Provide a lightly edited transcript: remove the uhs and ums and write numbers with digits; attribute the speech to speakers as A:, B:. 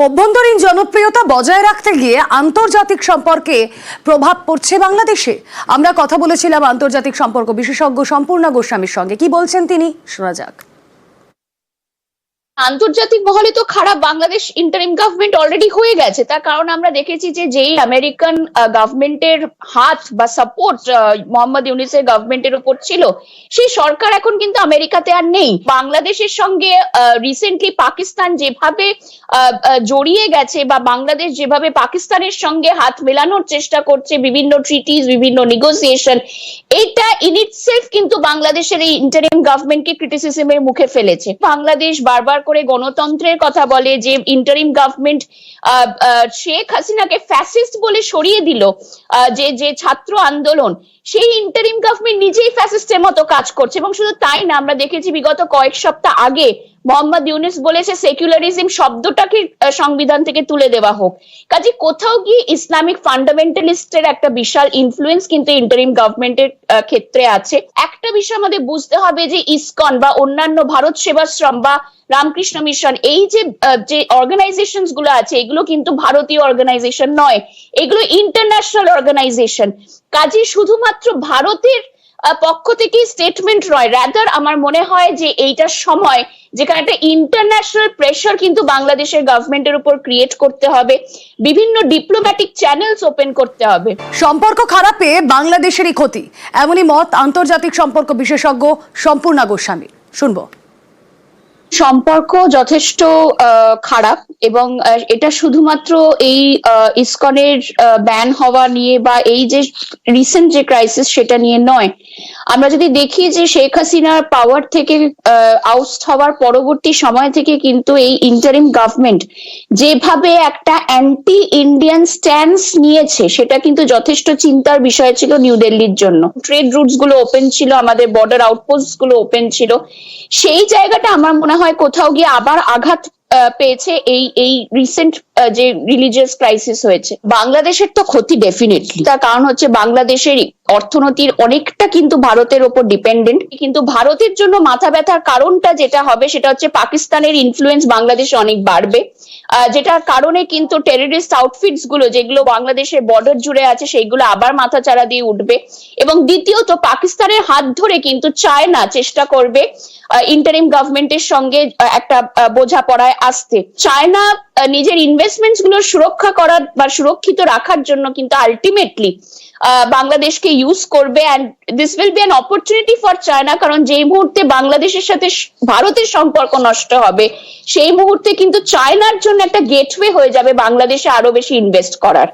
A: অভ্যন্তরীণ জনপ্রিয়তা বজায় রাখতে গিয়ে আন্তর্জাতিক সম্পর্কে প্রভাব পড়ছে বাংলাদেশে। আমরা কথা বলেছিলাম আন্তর্জাতিক সম্পর্ক বিশেষজ্ঞ সম্পূর্ণা গোস্বামীর সঙ্গে। কি বলছেন তিনি, শোনা যাক।
B: আন্তর্জাতিক মহলে তো খারাপ বাংলাদেশ ইন্টারিম গভর্নমেন্ট অলরেডি হয়ে গেছে। তার কারণ আমরা দেখেছি যে যেই আমেরিকান গভর্নমেন্টের হাত বা সাপোর্ট মোহাম্মদ ইউনূসের গভর্নমেন্টের উপর ছিল, সেই সরকার এখন কিন্তু আমেরিকাতে আর নেই। বাংলাদেশের সঙ্গে রিসেন্টলি পাকিস্তান যেভাবে জড়িয়ে গেছে বা বাংলাদেশ যেভাবে পাকিস্তানের সঙ্গে হাত মেলানোর চেষ্টা করছে, বিভিন্ন ট্রিটিস, বিভিন্ন নেগোসিয়েশন, এটা ইন ইটসেলফ কিন্তু বাংলাদেশের এই ইন্টারিম গভর্নমেন্টকে ক্রিটিসিজমের মুখে ফেলেছে। বাংলাদেশ বারবার করে গণতন্ত্রের কথা বলে, যে ইন্টারিম গভর্নমেন্ট শেখ হাসিনাকে ফ্যাসিস্ট বলে সরিয়ে দিল, যে ছাত্র আন্দোলন, সেই ইন্টারিম গভর্নমেন্ট নিজেই ফ্যাসিস্টের মতো কাজ করছে। এবং শুধু তাই না, আমরা দেখেছি বিগত কয়েক সপ্তাহ আগে মোহাম্মদ ইউনূস বলেছে সেকুলারিজম শব্দটাকে সংবিধান থেকে তুলে দেওয়া হোক। কাজে কোথাও গিয়ে ইসলামিক ফান্ডামেন্টালিস্টের একটা বিশাল ইনফ্লুয়েন্স কিন্তু ইন্টারিম গভর্নমেন্টের ক্ষেত্রে আছে। একটা বিষয় আমাদের বুঝতে হবে যে ইসকন বা অন্যান্য ভারত সেবাশ্রম বা রামকৃষ্ণ মিশন, এই যে অর্গানাইজেশন গুলো আছে, এগুলো কিন্তু ভারতীয় অর্গানাইজেশন নয়, এগুলো ইন্টারন্যাশনাল অর্গানাইজেশন। কাজে শুধুমাত্র ভারতের পক্ষ থেকে স্টেটমেন্ট নয়, রাদার আমার মনে হয় যে এইটার সময় যেখানে একটা ইন্টারন্যাশনাল প্রেসার কিন্তু বাংলাদেশের গভর্নমেন্টের উপর ক্রিয়েট করতে হবে, বিভিন্ন ডিপ্লোম্যাটিক চ্যানেলস ওপেন করতে হবে।
A: সম্পর্ক খারাপে বাংলাদেশেরই ক্ষতি, এমনই মত আন্তর্জাতিক সম্পর্ক বিশেষজ্ঞ সম্পূর্ণা গোস্বামী। শুনবো।
B: সম্পর্ক যথেষ্ট খারাপ, এবং এটা শুধুমাত্র এই ইসকনের ব্যান হওয়া নিয়ে বা এই যে রিসেন্ট যে ক্রাইসিস সেটা নিয়ে নয়। আমরা যদি দেখি যে শেখ হাসিনার পাওয়ার থেকে আউট হওয়ার পরবর্তী সময় থেকে কিন্তু এই ইন্টারিম গভর্নমেন্ট যেভাবে একটা অ্যান্টি ইন্ডিয়ান স্ট্যান্স নিয়েছে, সেটা কিন্তু যথেষ্ট চিন্তার বিষয় ছিল নিউ দিল্লির জন্য। ট্রেড রুটস গুলো ওপেন ছিল, আমাদের বর্ডার আউটপোস্ট গুলো ওপেন ছিল, সেই জায়গাটা আমার মনে হয় কোথাও গিয়ে আবার আঘাত পেয়েছে এই রিসেন্ট যে রিলিজিয়াস ক্রাইসিস হয়েছে। বাংলাদেশের তো ক্ষতি ডেফিনেটলি, তার কারণ হচ্ছে বাংলাদেশের অর্থনীতির অনেকটা কিন্তু ভারতের উপর ডিপেন্ডেন্ট। কিন্তু ভারতের জন্য মাথা ব্যথার কারণটা যেটা হবে সেটা হচ্ছে পাকিস্তানের ইনফ্লুয়েন্স বাংলাদেশে অনেক বাড়বে, যেটার কারণে কিন্তু টেররিস্ট আউটফিটস গুলো যেগুলো বাংলাদেশের বর্ডার জুড়ে আছে সেইগুলো আবার মাথাচাড়া দিয়ে উঠবে। এবং দ্বিতীয়ত, পাকিস্তানের হাত ধরে কিন্তু চায়না চেষ্টা করবে ইন্টারিম গভর্নমেন্টের সঙ্গে একটা বোঝাপড়ায় আসতে। চায়না নিজের ইনভেস্টমেন্টস গুলো সুরক্ষা করার বা সুরক্ষিত রাখার জন্য কিন্তু আলটিমেটলি বাংলাদেশকে ইউজ করবে, and this will be an opportunity for China. কারণ যেই মুহূর্তে বাংলাদেশের সাথে ভারতের সম্পর্ক নষ্ট হবে, সেই মুহূর্তে কিন্তু চায়নার জন্য একটা গেটওয়ে হয়ে যাবে বাংলাদেশে আরো বেশি ইনভেস্ট করার।